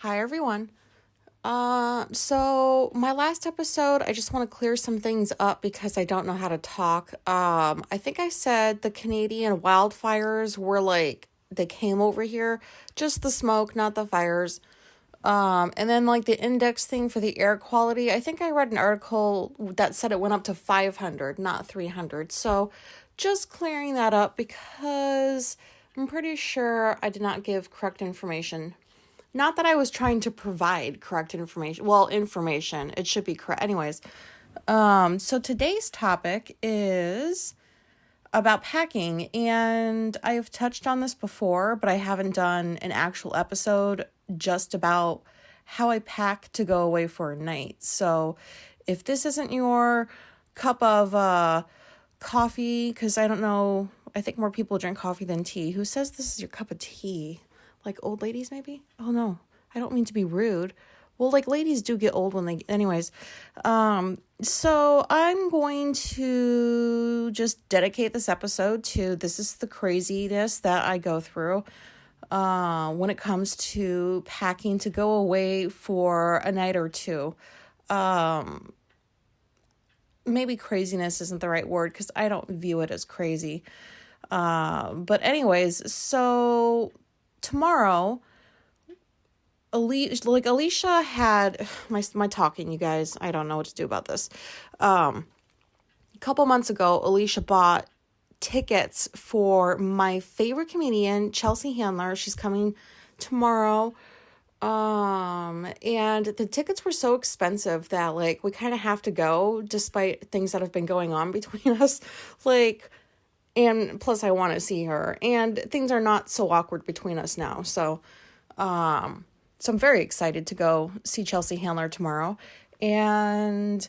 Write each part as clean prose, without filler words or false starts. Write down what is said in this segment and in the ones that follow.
Hi, everyone. So my last episode, I just want to clear some things up because I don't know how to talk. I think I said the Canadian wildfires were they came over here, just the smoke, not the fires. And then like the index thing for the air quality, I think I read an article that said it went up to 500, not 300. So just clearing that up because I'm pretty sure I did not give correct information. Not that I was trying to provide correct information. Well, information. It should be correct. Anyways, so today's topic is about packing, and I have touched on this before, but I haven't done an actual episode just about how I pack to go away for a night. So if this isn't your cup of coffee, because I don't know, I think more people drink coffee than tea. Who says this is your cup of tea? Like old ladies, maybe? Oh, no. I don't mean to be rude. Well, like ladies do get old when they... Anyways. So I'm going to just dedicate this episode to this is the craziness that I go through when it comes to packing to go away for a night or two. Maybe craziness isn't the right word because I don't view it as crazy. But anyways, so... tomorrow, Alicia had my talking, you guys. I don't know what to do about this. A couple months ago, Alicia bought tickets for my favorite comedian, Chelsea Handler. She's coming tomorrow. And the tickets were so expensive that like we kind of have to go despite things that have been going on between us. And plus I want to see her, and things are not so awkward between us now. So I'm very excited to go see Chelsea Handler tomorrow. And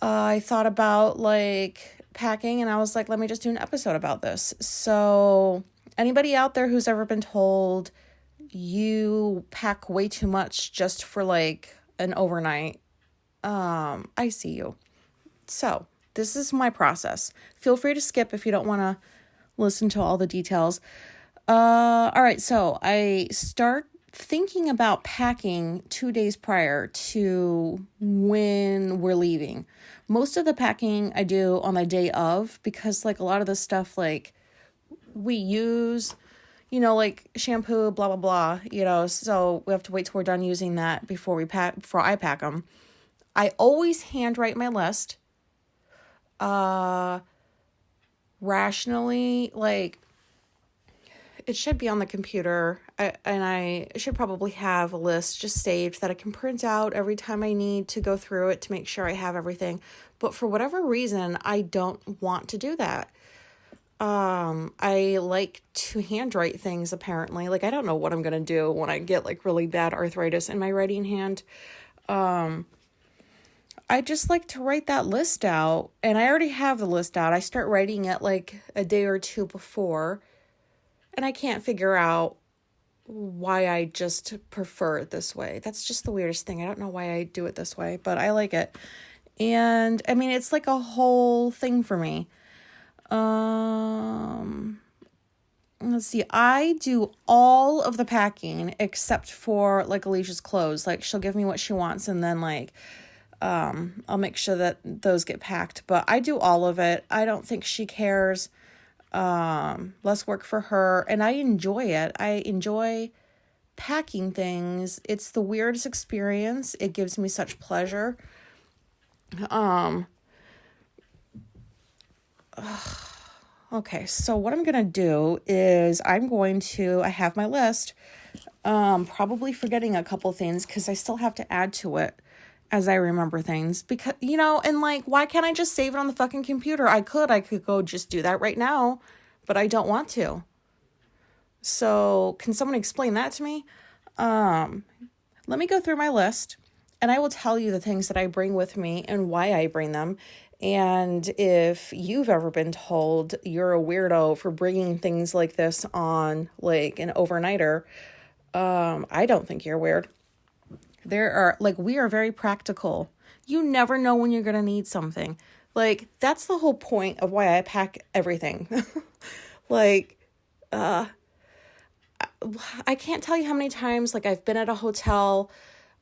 I thought about like packing, and I was like, let me just do an episode about this. So anybody out there who's ever been told you pack way too much just for like an overnight, I see you. So this is my process. Feel free to skip if you don't want to listen to all the details. All right, so I start thinking about packing 2 days prior to when we're leaving. Most of the packing I do on the day of because like a lot of the stuff like we use, like shampoo, blah, blah, blah, so we have to wait till we're done using that before I pack them. I always handwrite my list. Rationally, like it should be on the computer, I should probably have a list just saved that I can print out every time I need to go through it to make sure I have everything. But for whatever reason, I don't want to do that. I like to handwrite things apparently. Like I don't know what I'm gonna do when I get like really bad arthritis in my writing hand. I just like to write that list out, and I already have the list out. I start writing it like a day or two before, and I can't figure out why I just prefer it this way. That's just the weirdest thing. I don't know why I do it this way, but I like it. And I mean, it's like a whole thing for me. Let's see. I do all of the packing except for like Alicia's clothes. Like she'll give me what she wants, and then like I'll make sure that those get packed, but I do all of it. I don't think she cares. Less work for her, and I enjoy it. I enjoy packing things. It's the weirdest experience. It gives me such pleasure. Okay, so what I'm gonna do is I have my list, probably forgetting a couple things because I still have to add to it as I remember things, because, and like, why can't I just save it on the fucking computer? I could go just do that right now, but I don't want to. So can someone explain that to me? Let me go through my list and I will tell you the things that I bring with me and why I bring them. And if you've ever been told you're a weirdo for bringing things like this on like an overnighter, I don't think you're weird. We are very practical. You never know when you're going to need something. Like, that's the whole point of why I pack everything. I can't tell you how many times, like, I've been at a hotel,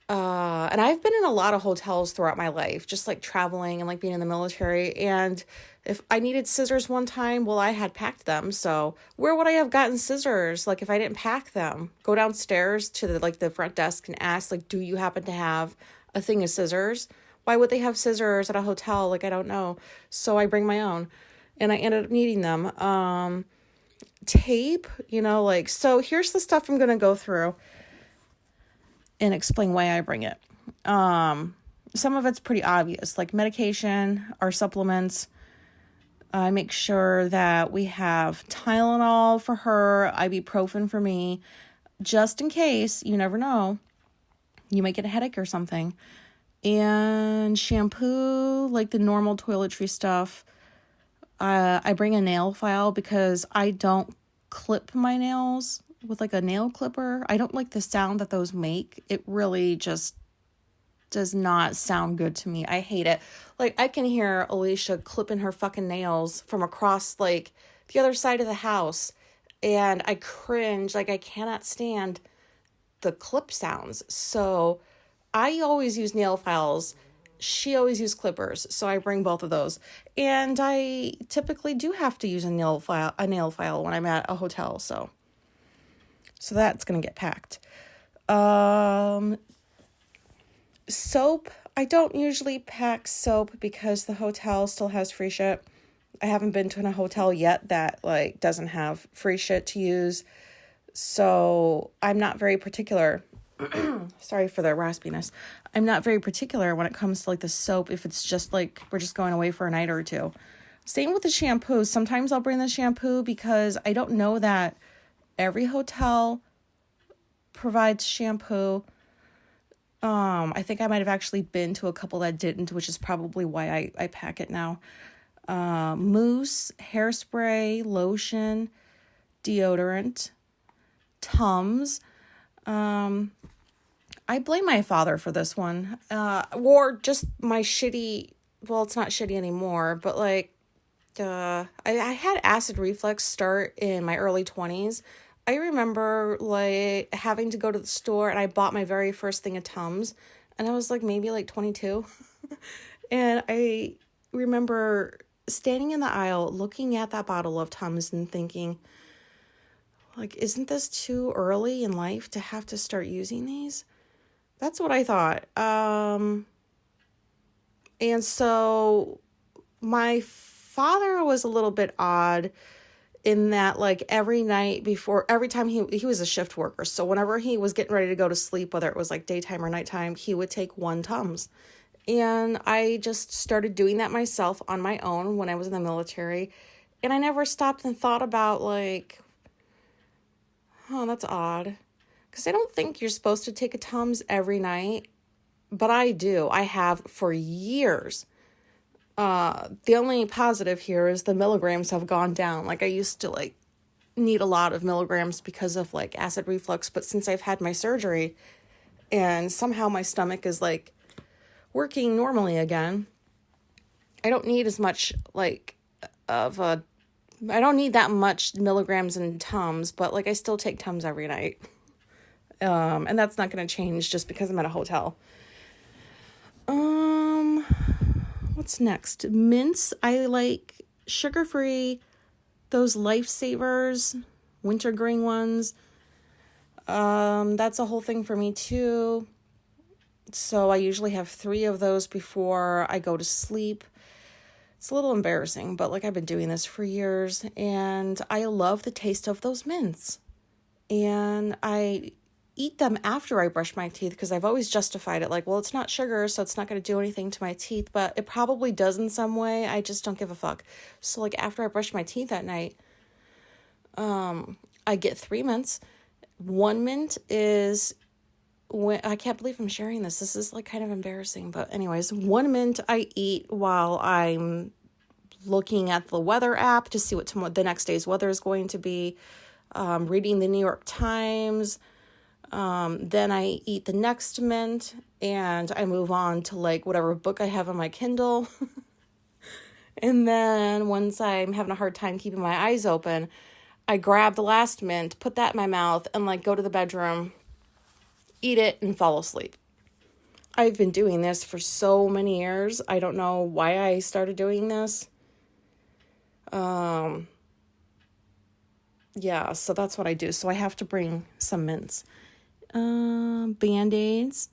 and I've been in a lot of hotels throughout my life, just like traveling and like being in the military. And if I needed scissors one time, well, I had packed them. So where would I have gotten scissors? Like if I didn't pack them, go downstairs to the front desk and ask, like, do you happen to have a thing of scissors? Why would they have scissors at a hotel? Like, I don't know. So I bring my own, and I ended up needing them. Tape, like, so here's the stuff I'm going to go through and explain why I bring it. Some of it's pretty obvious, like medication or supplements. I make sure that we have Tylenol for her, ibuprofen for me, just in case, you never know, you might get a headache or something. And shampoo, like the normal toiletry stuff. I bring a nail file because I don't clip my nails with like a nail clipper. I don't like the sound that those make. It really just does not sound good to me. I hate it. Like, I can hear Alicia clipping her fucking nails from across like the other side of the house, and I cringe. Like, I cannot stand the clip sounds. So I always use nail files. She always used clippers, so I bring both of those. And I typically do have to use a nail file when I'm at a hotel, so that's going to get packed. Soap. I don't usually pack soap because the hotel still has free shit. I haven't been to a hotel yet that like doesn't have free shit to use. So I'm not very particular. Sorry for the raspiness. I'm not very particular when it comes to like the soap, if it's just like we're just going away for a night or two. Same with the shampoo. Sometimes I'll bring the shampoo because I don't know that every hotel provides shampoo. I think I might have actually been to a couple that didn't, which is probably why I pack it now. Mousse, hairspray, lotion, deodorant, Tums. I blame my father for this one. Or just my shitty, well, it's not shitty anymore, but like, I had acid reflux start in my early 20s. I remember like having to go to the store, and I bought my very first thing of Tums, and I was like maybe like 22. And I remember standing in the aisle looking at that bottle of Tums and thinking, like, isn't this too early in life to have to start using these? That's what I thought. And so my father was a little bit odd in that, like, every time he was a shift worker. So whenever he was getting ready to go to sleep, whether it was like daytime or nighttime, he would take one Tums. And I just started doing that myself on my own when I was in the military. And I never stopped and thought about like, oh, that's odd. Because I don't think you're supposed to take a Tums every night, but I do. I have for years. The only positive here is the milligrams have gone down. Like, I used to like need a lot of milligrams because of like acid reflux, but since I've had my surgery and somehow my stomach is like working normally again, I don't need as much like I don't need that much milligrams in Tums, but like I still take Tums every night. And that's not going to change just because I'm at a hotel. What's next? Mints. I like sugar-free, those Lifesavers, wintergreen ones. That's a whole thing for me too. So I usually have 3 of those before I go to sleep. It's a little embarrassing, but like I've been doing this for years, and I love the taste of those mints. And I eat them after I brush my teeth because I've always justified it like, well, it's not sugar, so it's not going to do anything to my teeth, but it probably does in some way. I just don't give a fuck. So like after I brush my teeth at night, I get 3 mints. 1 mint is I can't believe I'm sharing this. This is like kind of embarrassing, but anyways, 1 mint I eat while I'm looking at the weather app to see what the next day's weather is going to be, reading the New York Times. Then I eat the next mint and I move on to like whatever book I have on my Kindle. And then once I'm having a hard time keeping my eyes open, I grab the last mint, put that in my mouth, and like go to the bedroom, eat it, and fall asleep. I've been doing this for so many years. I don't know why I started doing this. Yeah, so that's what I do. So I have to bring some mints. Band-Aids.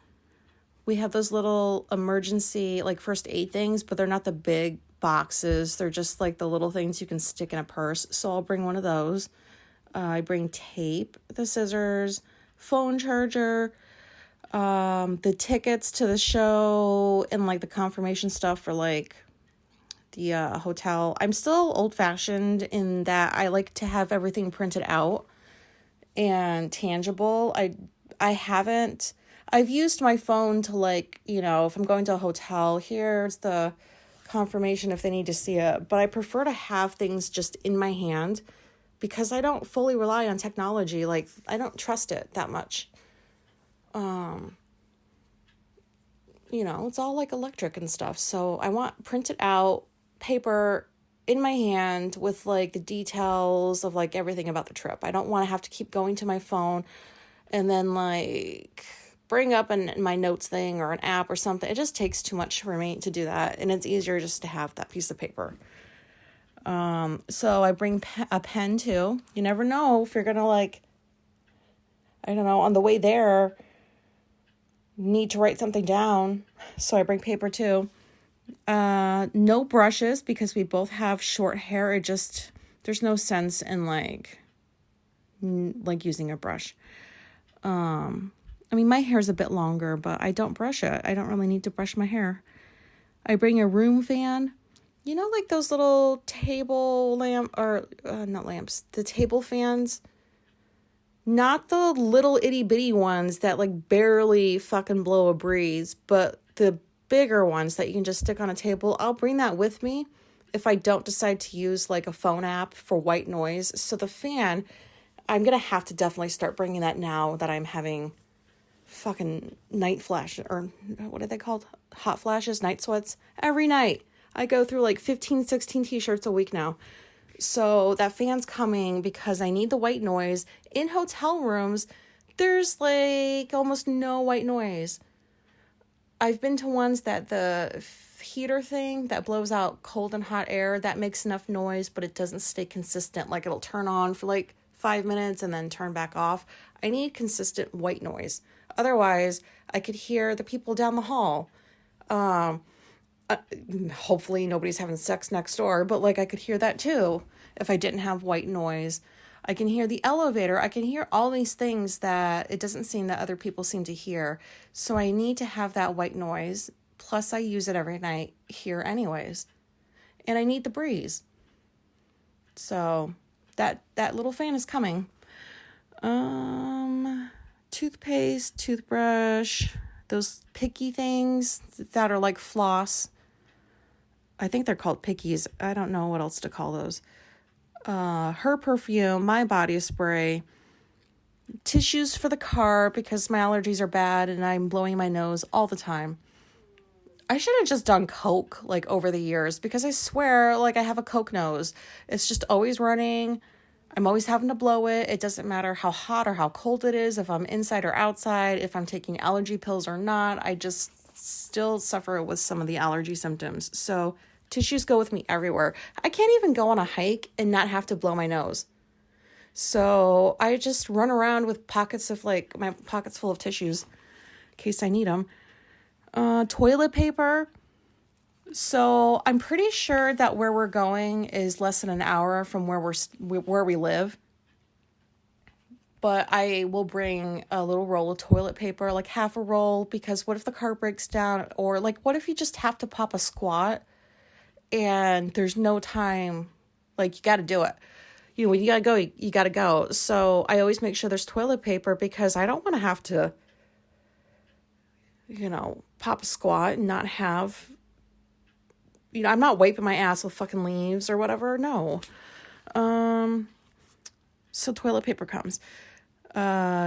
We have those little emergency, like first aid things, but they're not the big boxes. They're just like the little things you can stick in a purse. So I'll bring one of those. I bring tape, the scissors, phone charger, the tickets to the show, and like the confirmation stuff for like the hotel. I'm still old-fashioned in that I like to have everything printed out and tangible. I've used my phone to like, if I'm going to a hotel, here's the confirmation if they need to see it. But I prefer to have things just in my hand because I don't fully rely on technology. Like, I don't trust it that much. It's all like electric and stuff. So I want printed out paper in my hand with like the details of like everything about the trip. I don't want to have to keep going to my phone and then like bring up my notes thing or an app or something. It just takes too much for me to do that. And it's easier just to have that piece of paper. So I bring a pen too. You never know if you're going to like, I don't know, on the way there, need to write something down. So I bring paper too. No brushes because we both have short hair. There's no sense in like using a brush. My hair's a bit longer, but I don't brush it. I don't really need to brush my hair. I bring a room fan. Like those little table not lamps, the table fans. Not the little itty bitty ones that like barely fucking blow a breeze, but the bigger ones that you can just stick on a table. I'll bring that with me if I don't decide to use like a phone app for white noise. So the fan, I'm going to have to definitely start bringing that now that I'm having fucking night flash, or what are they called? Hot flashes, night sweats every night. I go through like 15, 16 t-shirts a week now. So that fan's coming because I need the white noise. In hotel rooms, there's like almost no white noise. I've been to ones that the heater thing that blows out cold and hot air, that makes enough noise, but it doesn't stay consistent. Like it'll turn on for like 5 minutes and then turn back off. I need consistent white noise. Otherwise, I could hear the people down the hall. Hopefully nobody's having sex next door, but like I could hear that too if I didn't have white noise. I can hear the elevator. I can hear all these things that it doesn't seem that other people seem to hear. So I need to have that white noise. Plus I use it every night here anyways. And I need the breeze. So that little fan is coming. Toothpaste, toothbrush, those picky things that are like floss. I think they're called pickies. I don't know what else to call those. Her perfume, my body spray, tissues for the car because my allergies are bad and I'm blowing my nose all the time. I should have just done Coke like over the years because I swear like I have a Coke nose. It's just always running. I'm always having to blow it. It doesn't matter how hot or how cold it is, if I'm inside or outside, if I'm taking allergy pills or not. I just still suffer with some of the allergy symptoms. So tissues go with me everywhere. I can't even go on a hike and not have to blow my nose. So I just run around with pockets of like my pockets full of tissues in case I need them. Toilet paper. So I'm pretty sure that where we're going is less than an hour from where we live. But I will bring a little roll of toilet paper, like half a roll, because what if the car breaks down? Or like, what if you just have to pop a squat and there's no time? Like, you got to do it. When you got to go, you got to go. So I always make sure there's toilet paper because I don't want to have to, pop a squat and not have, I'm not wiping my ass with fucking leaves or whatever. No. So toilet paper comes.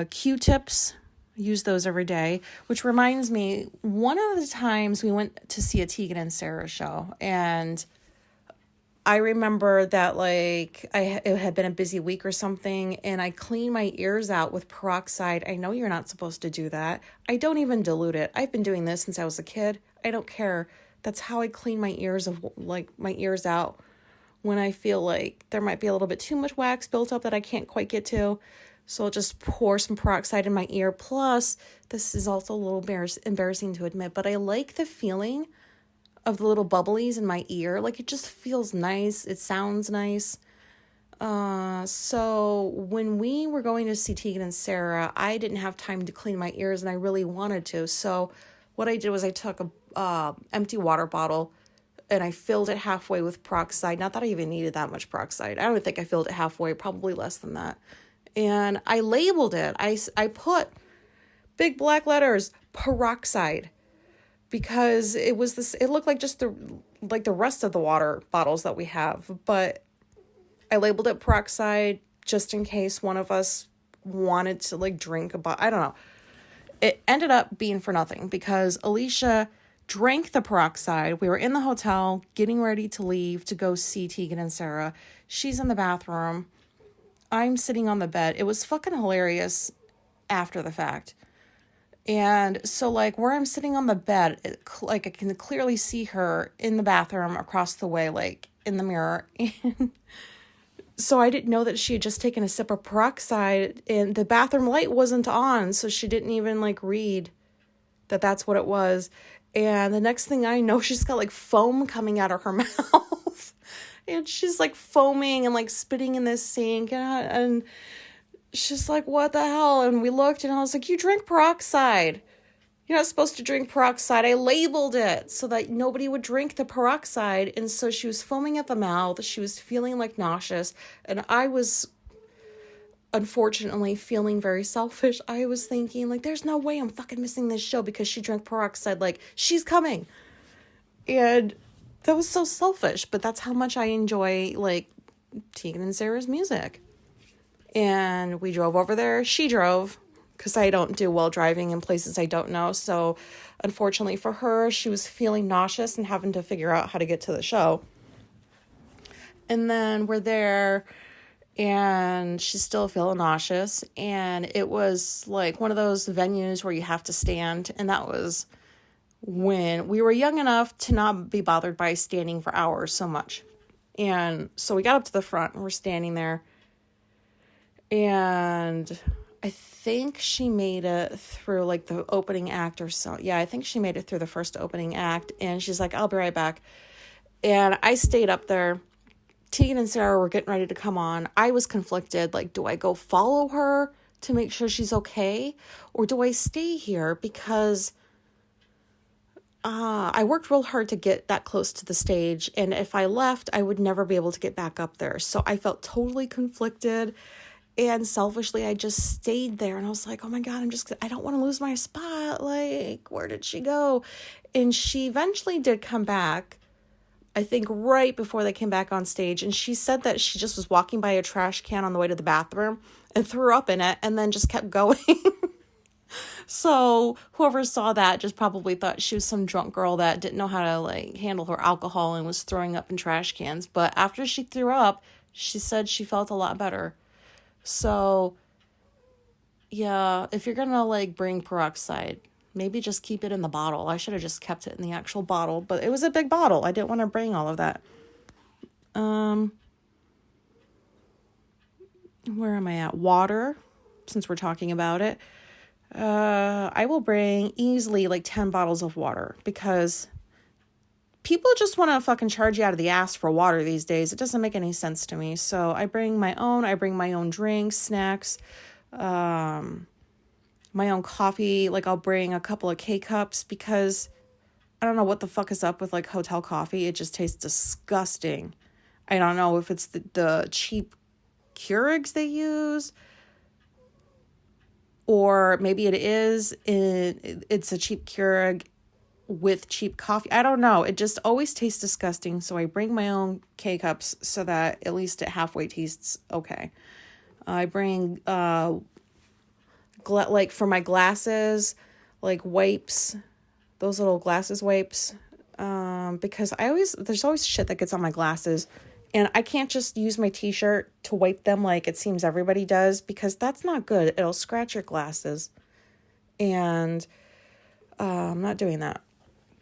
Q-tips, use those every day, which reminds me, one of the times we went to see a Tegan and Sarah show, and I remember that like it had been a busy week or something, and I cleaned my ears out with peroxide. I know you're not supposed to do that. I don't even dilute it. I've been doing this since I was a kid. I don't care. That's how I clean my ears my ears out when I feel like there might be a little bit too much wax built up that I can't quite get to. So I'll just pour some peroxide in my ear. Plus, this is also a little embarrassing to admit, but I like the feeling of the little bubblies in my ear. Like, it just feels nice. It sounds nice. So when we were going to see Tegan and Sarah, I didn't have time to clean my ears, and I really wanted to. So what I did was I took a empty water bottle and I filled it halfway with peroxide. Not that I even needed that much peroxide. I don't think I filled it halfway, probably less than that. And I labeled it. I put big black letters, peroxide, because it looked like just the rest of the water bottles that we have, but I labeled it peroxide just in case one of us wanted to like drink I don't know. It ended up being for nothing because Alicia drank the peroxide. We were in the hotel getting ready to leave to go see Tegan and Sarah. She's in the bathroom. I'm sitting on the bed. It was fucking hilarious after the fact. And so like where I'm sitting on the bed, like I can clearly see her in the bathroom across the way, like in the mirror. And so I didn't know that she had just taken a sip of peroxide and the bathroom light wasn't on. So she didn't even like read that that's what it was. And the next thing I know, she's got like foam coming out of her mouth. And she's like foaming and like spitting in this sink. And she's like, what the hell? And we looked and I was like, you drink peroxide. You're not supposed to drink peroxide. I labeled it so that nobody would drink the peroxide. And so she was foaming at the mouth. She was feeling like nauseous. And I was unfortunately feeling very selfish. I was thinking like, there's no way I'm fucking missing this show because she drank peroxide. Like, she's coming. And that was so selfish, but that's how much I enjoy like Tegan and Sarah's music. And we drove over there. She drove because I don't do well driving in places I don't know. So unfortunately for her, she was feeling nauseous and having to figure out how to get to the show. And then we're there and she's still feeling nauseous. And it was like one of those venues where you have to stand. And that was when we were young enough to not be bothered by standing for hours so much. And so we got up to the front and we're standing there. And I think she made it through like the opening act or so. Yeah, I think she made it through the first opening act. And she's like, I'll be right back. And I stayed up there. Tegan and Sarah were getting ready to come on. I was conflicted. Like, do I go follow her to make sure she's okay? Or do I stay here? Because I worked real hard to get that close to the stage. And if I left, I would never be able to get back up there. So I felt totally conflicted. And selfishly, I just stayed there. And I was like, oh my God, I don't want to lose my spot. Like, where did she go? And she eventually did come back, I think right before they came back on stage. And she said that she just was walking by a trash can on the way to the bathroom and threw up in it and then just kept going. So whoever saw that just probably thought she was some drunk girl that didn't know how to like handle her alcohol and was throwing up in trash cans. But after she threw up, she said she felt a lot better. So, yeah, if you're gonna, like, bring peroxide, maybe just keep it in the bottle. I should have just kept it in the actual bottle, but it was a big bottle. I didn't want to bring all of that. Where am I at? Water, since we're talking about it. I will bring easily, like, 10 bottles of water because people just want to fucking charge you out of the ass for water these days. It doesn't make any sense to me. So I bring my own drinks, snacks, my own coffee. Like I'll bring a couple of K-cups because I don't know what the fuck is up with like hotel coffee. It just tastes disgusting. I don't know if it's the cheap Keurigs they use or maybe it's a cheap Keurig with cheap coffee. I don't know. It just always tastes disgusting. So I bring my own K-cups so that at least it halfway tastes okay. I bring, like for my glasses, like wipes, those little glasses wipes. Because there's always shit that gets on my glasses And I can't just use my t-shirt to wipe them like it seems everybody does, because that's not good. It'll scratch your glasses. And I'm not doing that.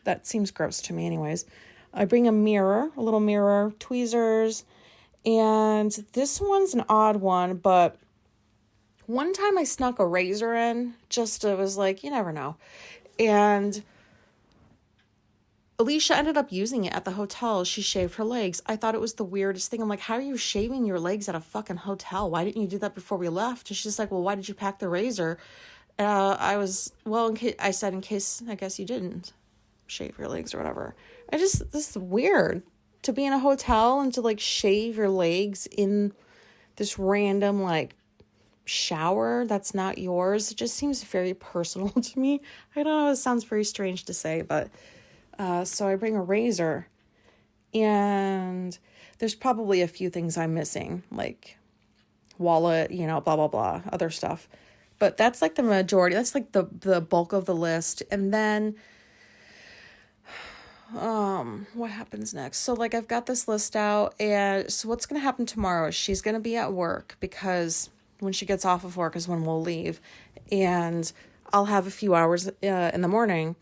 That seems gross to me anyways. I bring a mirror, a little mirror, tweezers, and this one's an odd one, but one time I snuck a razor in, just it was like, you never know. And Alicia ended up using it at the hotel. She shaved her legs. I thought it was the weirdest thing. I'm like, how are you shaving your legs at a fucking hotel? Why didn't you do that before we left? And she's like, well, why did you pack the razor? I said, in case, I guess you didn't shave your legs or whatever. This is weird to be in a hotel and to like shave your legs in this random like shower that's not yours. It just seems very personal to me. I don't know, it sounds very strange to say, but so I bring a razor, and there's probably a few things I'm missing, like wallet, blah, blah, blah, other stuff. But that's like the majority. That's like the bulk of the list. And then what happens next? So like I've got this list out, and so what's going to happen tomorrow is she's going to be at work, because when she gets off of work is when we'll leave, and I'll have a few hours in the morning.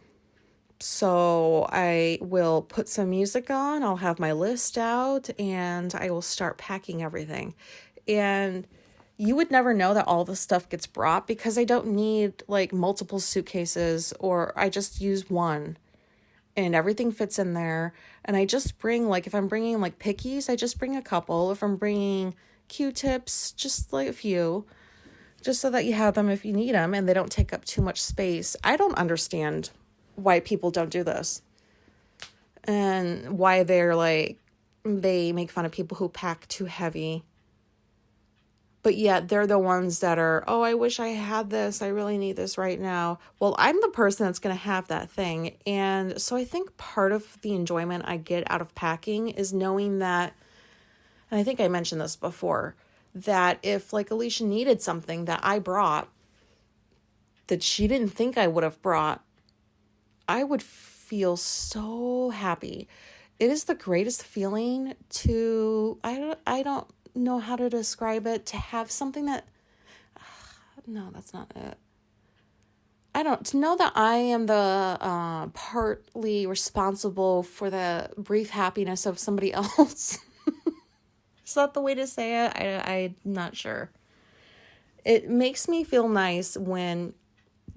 So I will put some music on, I'll have my list out, and I will start packing everything. And you would never know that all the stuff gets brought, because I don't need like multiple suitcases, or I just use one and everything fits in there. And I just bring, like, if I'm bringing like pickies, I just bring a couple. If I'm bringing Q-tips, just like a few, just so that you have them if you need them and they don't take up too much space. I don't understand why people don't do this, and why they make fun of people who pack too heavy. But yet they're the ones that are, oh, I wish I had this. I really need this right now. Well, I'm the person that's going to have that thing. And so I think part of the enjoyment I get out of packing is knowing that, and I think I mentioned this before, that if like Alicia needed something that I brought that she didn't think I would have brought, I would feel so happy. It is the greatest feeling to, I don't know how to describe it, to have something that, no, that's not it. To know that I am the partly responsible for the brief happiness of somebody else. Is that the way to say it? I'm not sure. It makes me feel nice when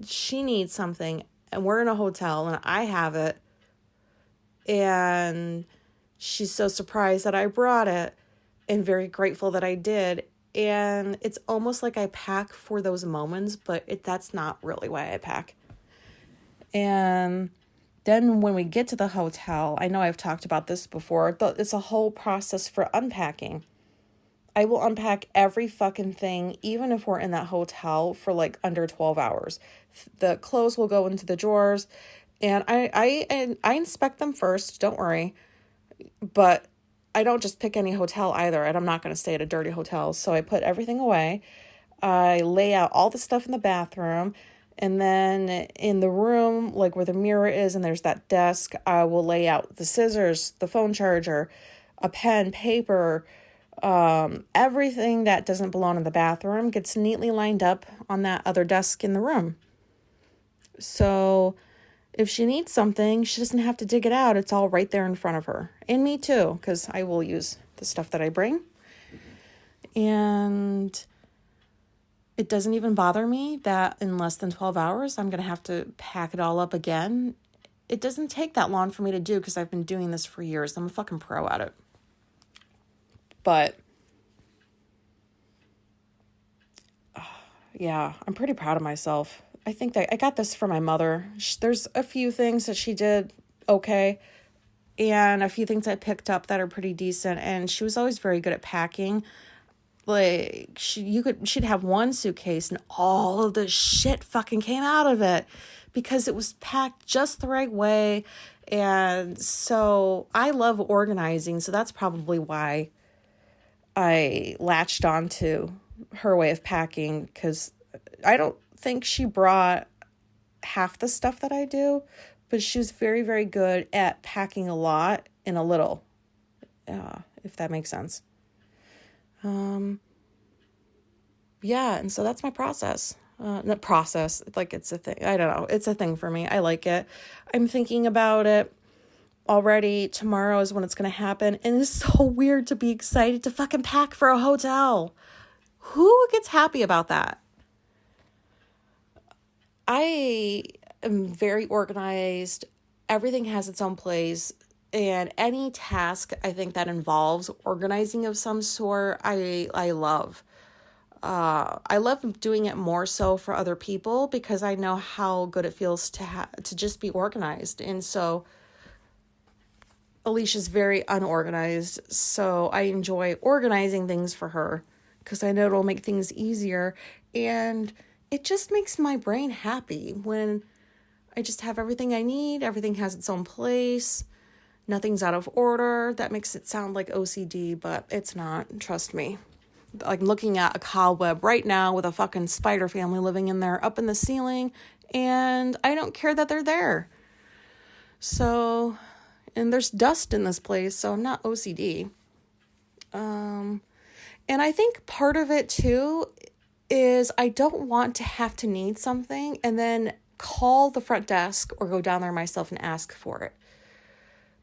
she needs something and we're in a hotel and I have it, and she's so surprised that I brought it and very grateful that I did. And it's almost like I pack for those moments, but that's not really why I pack. And then when we get to the hotel, I know I've talked about this before, but it's a whole process for unpacking. I will unpack every fucking thing, even if we're in that hotel for like under 12 hours. The clothes will go into the drawers, and I inspect them first, don't worry. But I don't just pick any hotel either, and I'm not going to stay at a dirty hotel. So I put everything away. I lay out all the stuff in the bathroom, and then in the room, like where the mirror is and there's that desk, I will lay out the scissors, the phone charger, a pen, paper, everything that doesn't belong in the bathroom gets neatly lined up on that other desk in the room. So if she needs something, she doesn't have to dig it out. It's all right there in front of her. And me too, because I will use the stuff that I bring. And it doesn't even bother me that in less than 12 hours, I'm going to have to pack it all up again. It doesn't take that long for me to do, because I've been doing this for years. I'm a fucking pro at it. But yeah, I'm pretty proud of myself. I think that I got this from my mother. There's a few things that she did okay, and a few things I picked up that are pretty decent. And she was always very good at packing. Like she'd have one suitcase and all of the shit fucking came out of it because it was packed just the right way. And so I love organizing. So that's probably why I latched onto her way of packing, because I don't think she brought half the stuff that I do, but she was very, very good at packing a lot in a little. if that makes sense. Yeah, and so that's my process. Not process, like it's a thing. I don't know. It's a thing for me. I like it. I'm thinking about it already. Tomorrow is when it's going to happen. And it's so weird to be excited to fucking pack for a hotel. Who gets happy about that? I am very organized. Everything has its own place. And any task I think that involves organizing of some sort, I love. I love doing it more so for other people because I know how good it feels to just be organized. And so Alicia's very unorganized, so I enjoy organizing things for her because I know it'll make things easier. And it just makes my brain happy when I just have everything I need. Everything has its own place. Nothing's out of order. That makes it sound like OCD, but it's not. Trust me. Like looking at a cobweb right now with a fucking spider family living in there up in the ceiling, and I don't care that they're there. So, and there's dust in this place, so I'm not OCD. And I think part of it too is I don't want to have to need something and then call the front desk or go down there myself and ask for it.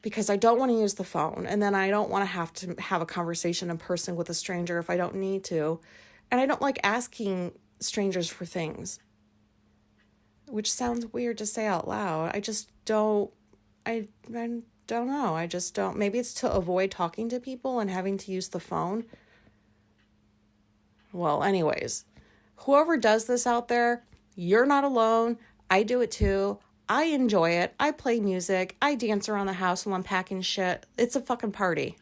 Because I don't want to use the phone, and then I don't want to have a conversation in person with a stranger if I don't need to. And I don't like asking strangers for things, which sounds weird to say out loud. I just don't, I don't know. I just don't. Maybe it's to avoid talking to people and having to use the phone. Well, anyways, whoever does this out there, you're not alone. I do it too. I enjoy it. I play music. I dance around the house while I'm packing shit. It's a fucking party.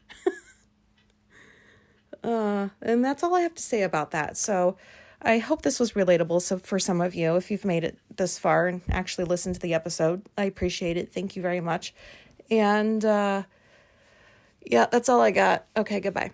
And that's all I have to say about that. So I hope this was relatable. So for some of you, if you've made it this far and actually listened to the episode, I appreciate it. Thank you very much. And yeah, that's all I got. Okay, goodbye.